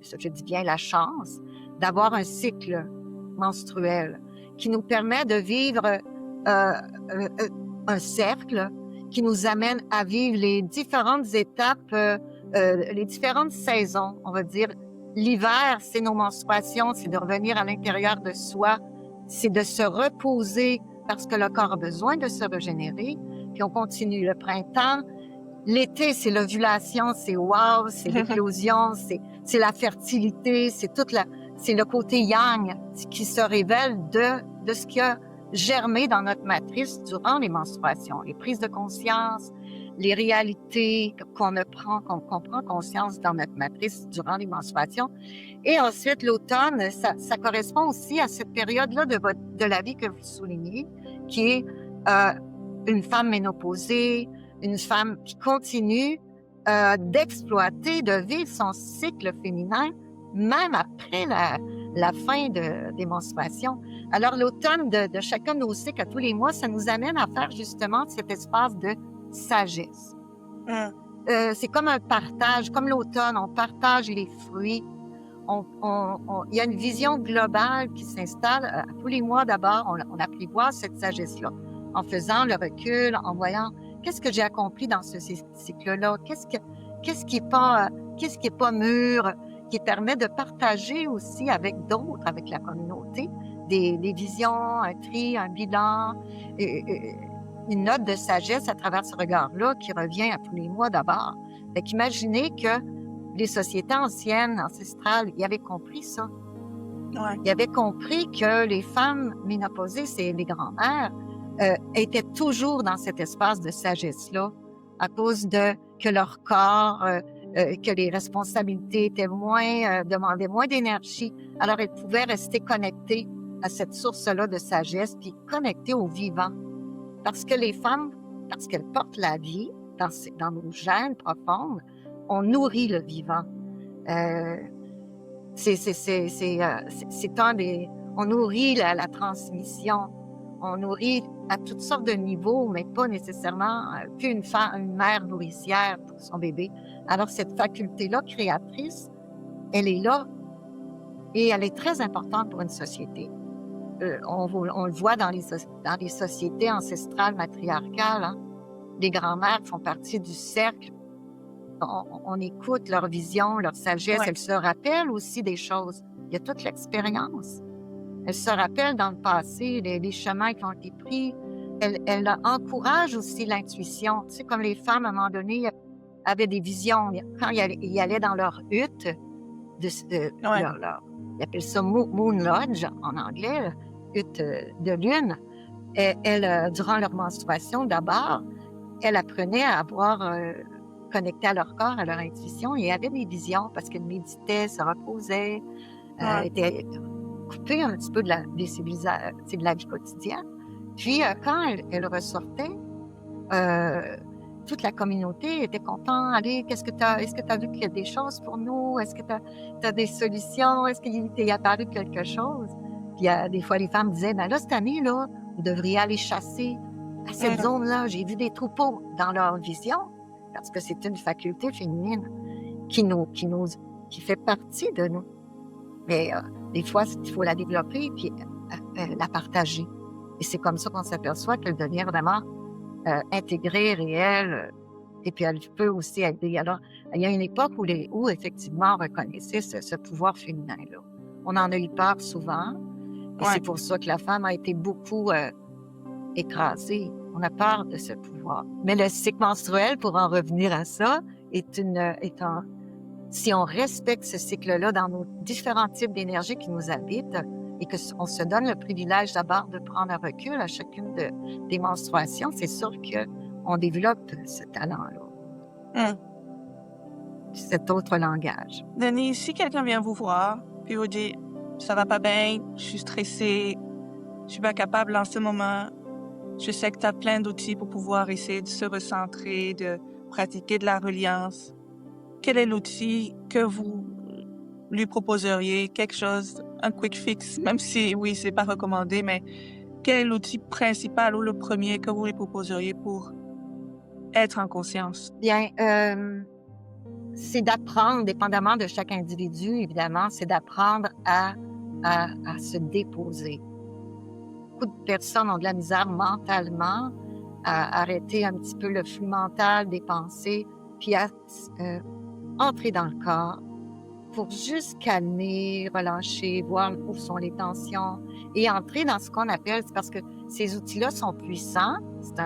je dis bien la chance, d'avoir un cycle menstruel qui nous permet de vivre un cercle qui nous amène à vivre les différentes étapes, les différentes saisons, on va dire. L'hiver, c'est nos menstruations, c'est de revenir à l'intérieur de soi, c'est de se reposer parce que le corps a besoin de se régénérer, puis on continue. Le printemps, L'été, c'est l'ovulation, c'est wow, c'est l'éclosion, c'est la fertilité, c'est le côté yang qui se révèle de ce qui a germé dans notre matrice durant les menstruations, les prises de conscience, les réalités qu'on prend conscience dans notre matrice durant les menstruations. Et ensuite, l'automne, ça correspond aussi à cette période-là de la vie que vous soulignez, qui est une femme ménopausée, une femme qui continue d'exploiter, de vivre son cycle féminin, même après la fin des menstruations. Alors, l'automne de chacun de nos cycles à tous les mois, ça nous amène à faire justement cet espace de sagesse. C'est comme un partage, comme l'automne, on partage les fruits. Il y a une vision globale qui s'installe à tous les mois. D'abord, on apprivoise cette sagesse-là en faisant le recul, en voyant qu'est-ce que j'ai accompli dans ce cycle-là, qu'est-ce qui est pas mûr, qui permet de partager aussi avec d'autres, avec la communauté, des visions, un tri, un bilan, une note de sagesse à travers ce regard-là qui revient à tous les mois d'abord. Fait qu'imaginez que les sociétés anciennes, ancestrales, ils avaient compris ça. Ouais. Ils avaient compris que les femmes ménopausées, c'est les grands-mères, étaient toujours dans cet espace de sagesse-là à cause que leur corps, que les responsabilités étaient demandaient moins d'énergie. Alors, elles pouvaient rester connectées à cette source-là de sagesse, puis connectées au vivant. Parce que les femmes, parce qu'elles portent la vie dans nos gènes profondes, on nourrit le vivant. On nourrit la transmission. On nourrit à toutes sortes de niveaux, mais pas nécessairement qu'une mère nourricière pour son bébé. Alors, cette faculté-là créatrice, elle est là et elle est très importante pour une société. On le voit dans les sociétés ancestrales matriarcales. Hein. Les grands-mères font partie du cercle. On écoute leur vision, leur sagesse. Ouais. Elles se rappellent aussi des choses. Il y a toute l'expérience. Elles se rappellent dans le passé les chemins qui ont été pris. Elles encouragent aussi l'intuition. Tu sais, comme les femmes, à un moment donné, avaient des visions. Quand ils allaient dans leur hutte, ils appellent ça Moon Lodge en anglais, là, hutte de lune. Durant leur menstruation, d'abord, elles apprenaient à avoir connecté à leur corps, à leur intuition, et avaient des visions parce qu'elles méditaient, se reposaient, étaient coupées un petit peu de la vie quotidienne. Puis, quand elles ressortaient, toute la communauté était contente. Allez, est-ce que tu as vu qu'il y a des choses pour nous? Est-ce que tu as des solutions? Est-ce qu'il t'est apparu quelque chose? Puis, des fois, les femmes disaient, ben là, cette année, là, vous devriez aller chasser à cette zone-là. J'ai vu des troupeaux dans leur vision, parce que c'est une faculté féminine qui fait partie de nous. Mais des fois, il faut la développer puis la partager. Et c'est comme ça qu'on s'aperçoit qu'elle devient vraiment intégrée, réelle, et puis elle peut aussi aider. Alors, il y a une époque où effectivement, on reconnaissait ce pouvoir féminin-là. On en a eu peur souvent, et c'est pour ça que la femme a été beaucoup écrasée. On a peur de ce pouvoir. Mais le cycle menstruel, pour en revenir à ça, si on respecte ce cycle-là dans nos différents types d'énergie qui nous habitent, et qu'on se donne le privilège d'abord de prendre un recul à chacune des menstruations, c'est sûr qu'on développe ce talent-là. Cet autre langage. Denis, si quelqu'un vient vous voir, puis vous dit « ça va pas bien, je suis stressée, je suis pas capable en ce moment, je sais que tu as plein d'outils pour pouvoir essayer de se recentrer, de pratiquer de la reliance », quel est l'outil que vous lui proposeriez? Quelque chose, un quick fix, même si, oui, c'est pas recommandé, mais quel est l'outil principal ou le premier que vous lui proposeriez pour être en conscience? Bien, c'est d'apprendre, dépendamment de chaque individu, évidemment, c'est d'apprendre à se déposer. Beaucoup de personnes ont de la misère mentalement à arrêter un petit peu le flux mental des pensées, puis à entrer dans le corps pour juste calmer, relâcher, voir où sont les tensions et entrer dans ce qu'on appelle, c'est parce que Ces outils-là sont puissants. C'est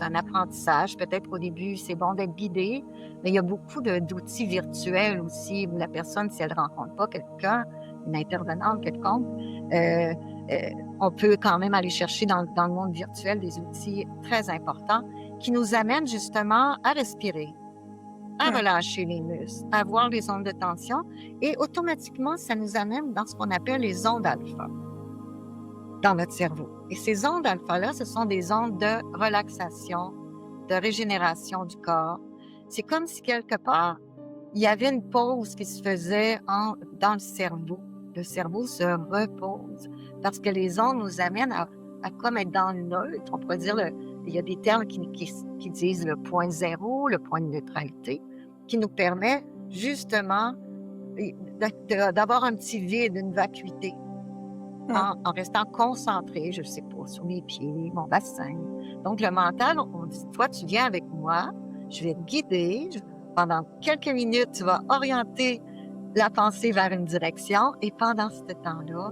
un apprentissage. Peut-être au début, c'est bon d'être guidé, mais il y a beaucoup d'outils virtuels aussi où la personne, si elle ne rencontre pas quelqu'un, une intervenante quelconque, euh, euh, on peut quand même aller chercher dans le monde virtuel des outils très importants qui nous amènent justement à respirer, à Ouais. relâcher les muscles, à voir les ondes de tension et automatiquement, ça nous amène dans ce qu'on appelle les ondes alpha dans notre cerveau. Et ces ondes alpha-là, ce sont des ondes de relaxation, de régénération du corps. C'est comme si quelque part, il y avait une pause qui se faisait dans le cerveau. Le cerveau se repose parce que les ondes nous amènent à comme être dans le neutre. On pourrait dire, il y a des termes qui disent le point zéro, le point de neutralité, qui nous permet justement d'avoir un petit vide, une vacuité. En restant concentré, je ne sais pas, sur mes pieds, mon bassin. Donc, le mental, on dit, toi, tu viens avec moi, je vais te guider. Pendant quelques minutes, tu vas orienter la pensée vers une direction et pendant ce temps-là,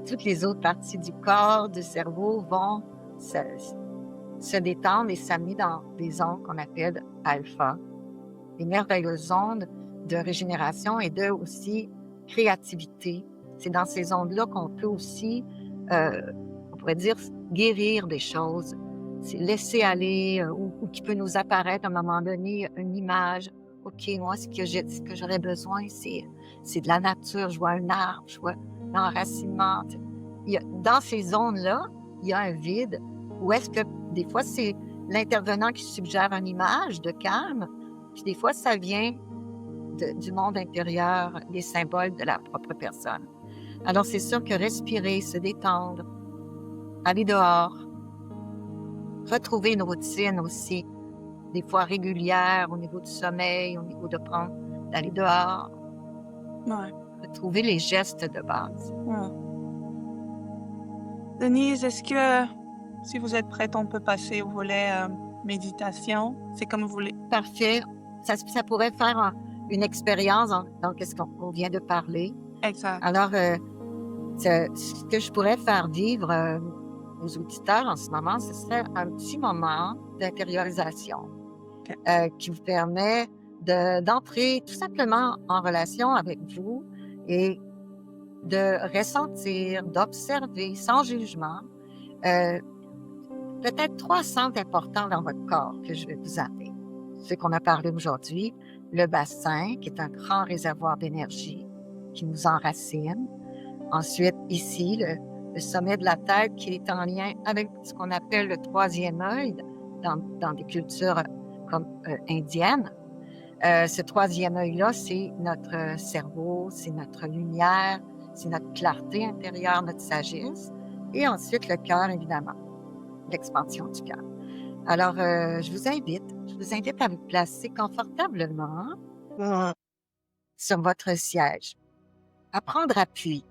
toutes les autres parties du corps, du cerveau vont se détendre et s'amener dans des ondes qu'on appelle alpha, des merveilleuses ondes de régénération et de aussi créativité. C'est dans ces ondes-là qu'on peut aussi, on pourrait dire, guérir des choses. C'est laisser aller ou qui peut nous apparaître à un moment donné une image. OK, moi, ce que j'aurais besoin, c'est de la nature. Je vois un arbre, je vois l'enracinement. Dans ces zones-là, il y a un vide où est-ce que des fois, c'est l'intervenant qui suggère une image de calme, puis des fois, ça vient du monde intérieur, des symboles de la propre personne. Alors, c'est sûr que respirer, se détendre, aller dehors, retrouver une routine aussi, des fois régulière au niveau du sommeil, au niveau d'aller dehors, Ouais. retrouver les gestes de base. Ouais. Denise, est-ce que, si vous êtes prête, on peut passer au volet méditation? C'est comme vous voulez. Parfait. Ça pourrait faire une expérience dans ce qu'on vient de parler. Exact. Alors, ce que je pourrais faire vivre aux auditeurs en ce moment, ce serait un petit moment d'intériorisation qui vous permet d'entrer tout simplement en relation avec vous et de ressentir, d'observer sans jugement peut-être 3 centres importants dans votre corps que je vais vous amener. Ce qu'on a parlé aujourd'hui, le bassin, qui est un grand réservoir d'énergie qui nous enracine. Ensuite, ici, le sommet de la tête qui est en lien avec ce qu'on appelle le troisième œil dans des cultures comme indiennes. Ce troisième œil-là, c'est notre cerveau, c'est notre lumière, c'est notre clarté intérieure, notre sagesse. Et ensuite, le cœur, évidemment, l'expansion du cœur. Alors, je vous invite à vous placer confortablement sur votre siège, à prendre appui.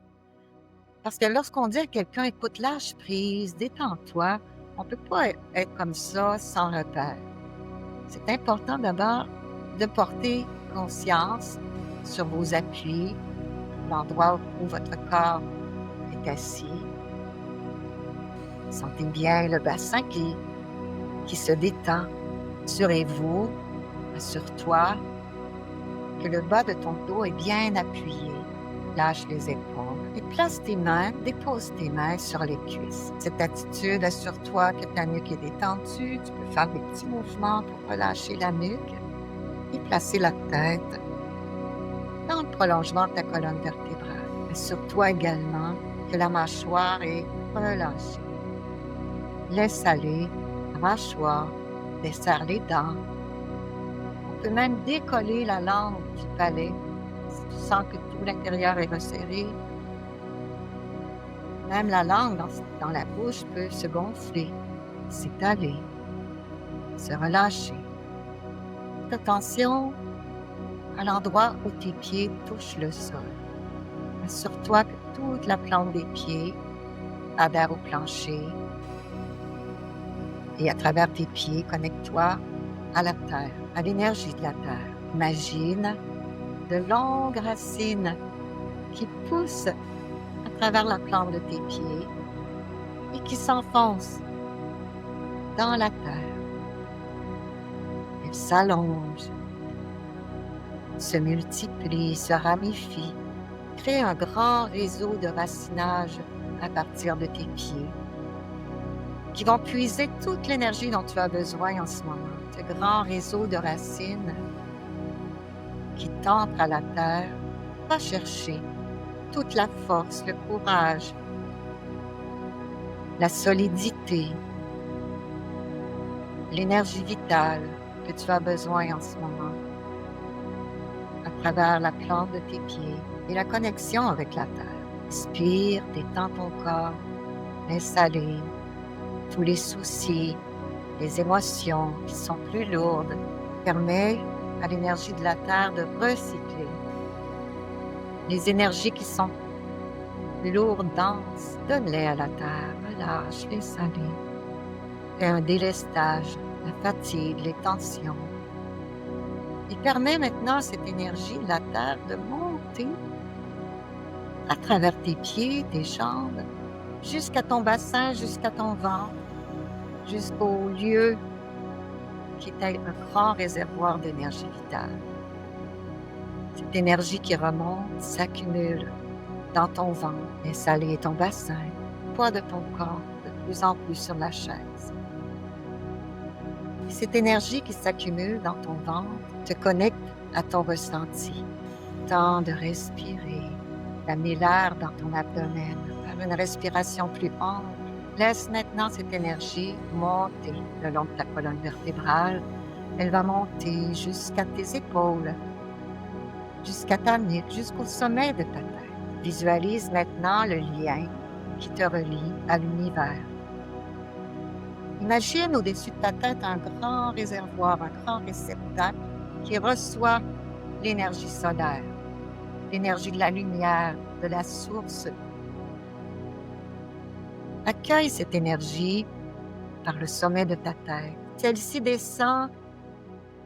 Parce que lorsqu'on dit à quelqu'un, écoute, lâche prise, détends-toi, on ne peut pas être comme ça sans repère. C'est important d'abord de porter conscience sur vos appuis, l'endroit où votre corps est assis. Sentez bien le bassin qui se détend. Assurez-vous, assure-toi que le bas de ton dos est bien appuyé. Lâche les épaules et place tes mains, dépose tes mains sur les cuisses. Cette attitude, assure-toi que ta nuque est détendue. Tu peux faire des petits mouvements pour relâcher la nuque et placer la tête dans le prolongement de ta colonne vertébrale. Assure-toi également que la mâchoire est relâchée. Laisse aller la mâchoire, desserre les dents. On peut même décoller la langue du palais si tu sens que tout l'intérieur est resserré. Même la langue dans la bouche peut se gonfler, s'étaler, se relâcher. Fais attention à l'endroit où tes pieds touchent le sol. Assure-toi que toute la plante des pieds adhère au plancher. Et à travers tes pieds, connecte-toi à la terre, à l'énergie de la terre. Imagine de longues racines qui poussent à travers la plante de tes pieds et qui s'enfonce dans la terre. Elle s'allonge, se multiplie, se ramifie, crée un grand réseau de racinage à partir de tes pieds qui vont puiser toute l'énergie dont tu as besoin en ce moment. Ce grand réseau de racines qui t'ancre à la terre va chercher toute la force, le courage, la solidité, l'énergie vitale que tu as besoin en ce moment à travers la plante de tes pieds et la connexion avec la terre. Inspire, détends ton corps, laisse aller tous les soucis, les émotions qui sont plus lourdes. Permets à l'énergie de la terre de recycler les énergies qui sont lourdes, denses. Donne-les à la terre, relâche, laisse aller. Fais un délestage, la fatigue, les tensions. Et permets maintenant à cette énergie de la terre de monter à travers tes pieds, tes jambes, jusqu'à ton bassin, jusqu'à ton ventre, jusqu'au lieu qui est un grand réservoir d'énergie vitale. Cette énergie qui remonte s'accumule dans ton ventre, laisse aller ton bassin, le poids de ton corps de plus en plus sur la chaise. Et cette énergie qui s'accumule dans ton ventre te connecte à ton ressenti. Temps de respirer, d'amener l'air dans ton abdomen par une respiration plus ample. Laisse maintenant cette énergie monter le long de ta colonne vertébrale. Elle va monter jusqu'à tes épaules, jusqu'à ta nuque, jusqu'au sommet de ta tête. Visualise maintenant le lien qui te relie à l'univers. Imagine au-dessus de ta tête un grand réservoir, un grand réceptacle qui reçoit l'énergie solaire, l'énergie de la lumière, de la source. Accueille cette énergie par le sommet de ta tête. Celle-ci descend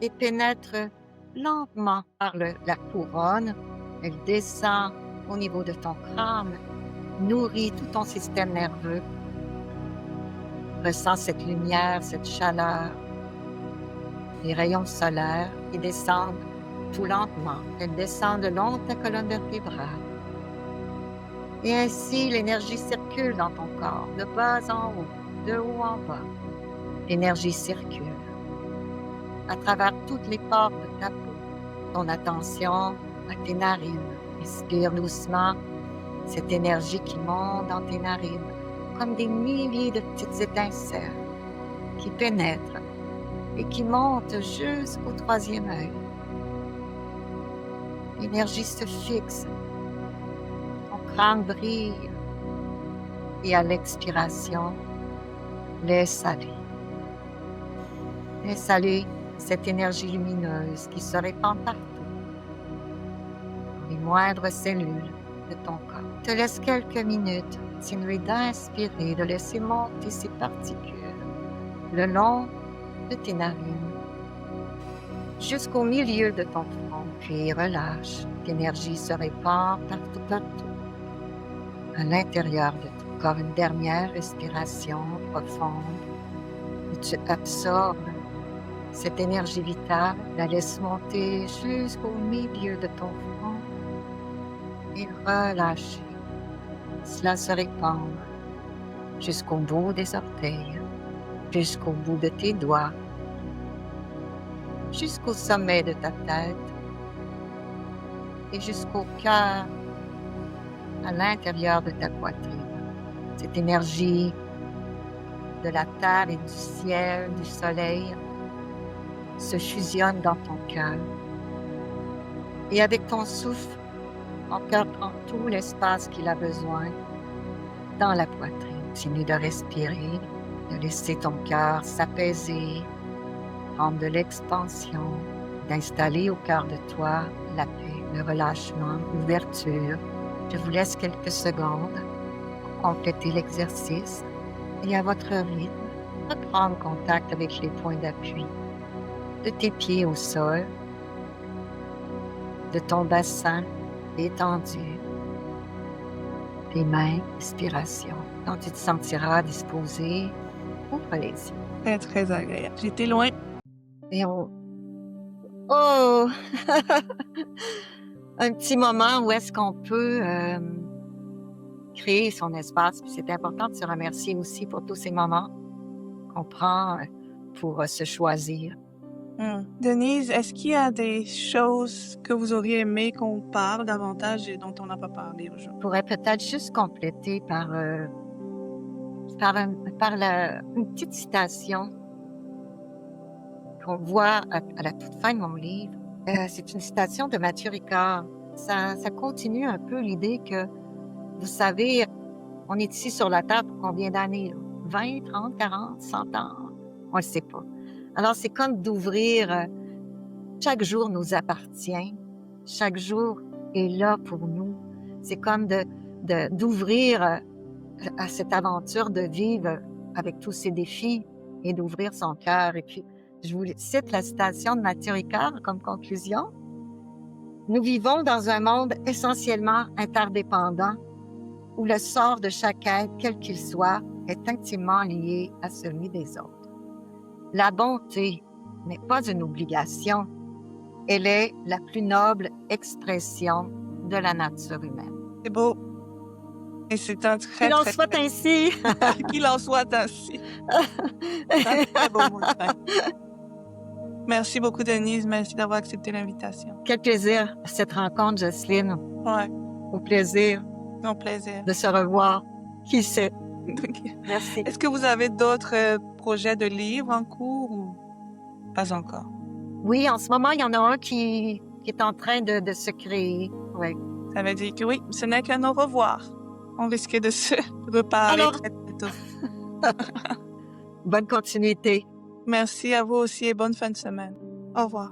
et pénètre lentement par la couronne. Elle descend au niveau de ton crâne, nourrit tout ton système nerveux. Ressens cette lumière, cette chaleur, les rayons solaires qui descendent tout lentement. Elles descendent le long de ta colonne vertébrale. Et ainsi, l'énergie circule dans ton corps, de bas en haut, de haut en bas. L'énergie circule à travers toutes les pores de ta peau. Ton attention à tes narines. Respire doucement cette énergie qui monte dans tes narines, comme des milliers de petites étincelles qui pénètrent et qui montent jusqu'au troisième œil. L'énergie se fixe, ton crâne brille et à l'expiration, laisse aller. Laisse aller cette énergie lumineuse qui se répand partout, dans les moindres cellules de ton corps. Te laisse quelques minutes, continuer d'inspirer, de laisser monter ces particules le long de tes narines, jusqu'au milieu de ton front, puis relâche. L'énergie se répand partout, à l'intérieur de ton corps. Une dernière respiration profonde où tu absorbes cette énergie vitale, la laisse monter jusqu'au milieu de ton front et relâcher. Cela se répand jusqu'au bout des orteils, jusqu'au bout de tes doigts, jusqu'au sommet de ta tête et jusqu'au cœur, à l'intérieur de ta poitrine. Cette énergie de la terre et du ciel, du soleil, se fusionne dans ton cœur. Et avec ton souffle, ton cœur prend tout l'espace qu'il a besoin dans la poitrine. Continue de respirer, de laisser ton cœur s'apaiser, prendre de l'expansion, d'installer au cœur de toi la paix, le relâchement, l'ouverture. Je vous laisse quelques secondes pour compléter l'exercice et à votre rythme, reprendre contact avec les points d'appui de tes pieds au sol, de ton bassin étendu, tes mains, expiration. Quand tu te sentiras disposé, ouvre les yeux. Très, très agréable. J'étais loin. Et on... Oh! Un petit moment où est-ce qu'on peut créer son espace. Puis c'est important de se remercier aussi pour tous ces moments qu'on prend pour se choisir. Denise, est-ce qu'il y a des choses que vous auriez aimé qu'on parle davantage et dont on n'a pas parlé aujourd'hui? Je pourrais peut-être juste compléter par une petite citation qu'on voit à la toute fin de mon livre. C'est une citation de Mathieu Ricard. Ça continue un peu l'idée que, vous savez, on est ici sur la Terre pour combien d'années? 20, 30, 40, 100 ans? On ne le sait pas. Alors, c'est comme d'ouvrir, chaque jour nous appartient, chaque jour est là pour nous. C'est comme d'ouvrir à cette aventure de vivre avec tous ces défis et d'ouvrir son cœur. Et puis, je vous cite la citation de Mathieu Ricard comme conclusion. Nous vivons dans un monde essentiellement interdépendant où le sort de chaque être, quel qu'il soit, est intimement lié à celui des autres. La bonté n'est pas une obligation, elle est la plus noble expression de la nature humaine. C'est beau. Et c'est un très, Qu'il en très, soit ainsi. Qu'il en soit ainsi. C'est un très beau mot de fin. Merci beaucoup, Denise. Merci d'avoir accepté l'invitation. Quel plaisir, cette rencontre, Jocelyne. Ouais, Au plaisir mon plaisir. de se revoir. Qui sait? Merci. Est-ce que vous avez d'autres projets de livres en cours ou pas encore? Oui, en ce moment, il y en a un qui est en train de se créer. Oui. Ça veut dire que oui, ce n'est qu'un au revoir. On risquait de se reparler Alors... très bientôt. Bonne continuité. Merci à vous aussi et bonne fin de semaine. Au revoir.